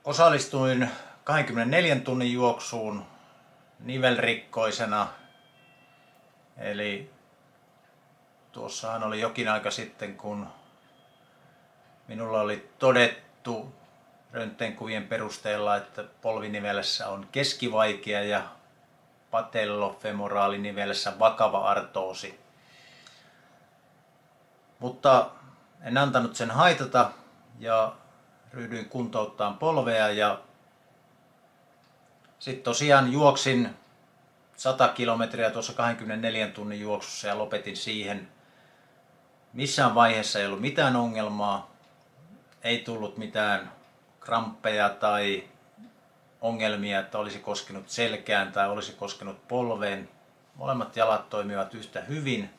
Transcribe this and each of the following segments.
Osallistuin 24 tunnin juoksuun nivelrikkoisena. Eli tuossahan oli jokin aika sitten, kun minulla oli todettu röntgenkuvien perusteella, että polvinivelessä on keskivaikea ja patellofemoraalinivelessä vakava artroosi. Mutta en antanut sen haitata ja ryhdyin kuntouttamaan polvea ja sitten tosiaan juoksin 100 kilometriä tuossa 24 tunnin juoksussa ja lopetin siihen. Missään vaiheessa ei ollut mitään ongelmaa, ei tullut mitään kramppeja tai ongelmia, että olisi koskenut selkään tai olisi koskenut polveen. Molemmat jalat toimivat yhtä hyvin.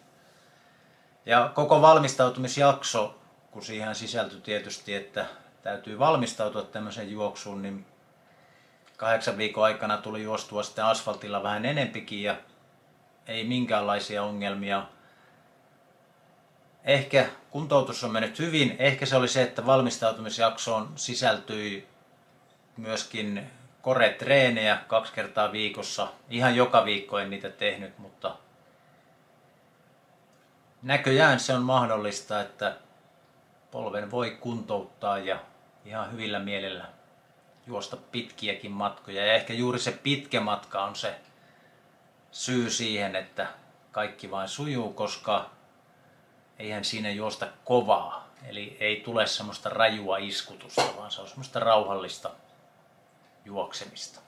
Ja koko valmistautumisjakso, kun siihen sisältyi tietysti, että täytyy valmistautua tämmöiseen juoksuun, niin 8 viikon aikana tuli juostua sitten asfaltilla vähän enempikin ja ei minkäänlaisia ongelmia. Ehkä kuntoutus on mennyt hyvin. Ehkä se oli se, että valmistautumisjaksoon sisältyi myöskin core-treenejä 2 kertaa viikossa. Ihan joka viikko en niitä tehnyt, mutta näköjään se on mahdollista, että polven voi kuntouttaa ja ihan hyvillä mielellä juosta pitkiäkin matkoja. Ja ehkä juuri se pitkä matka on se syy siihen, että kaikki vain sujuu, koska eihän siinä juosta kovaa. Eli ei tule semmoista rajua iskutusta, vaan se on semmoista rauhallista juoksemista.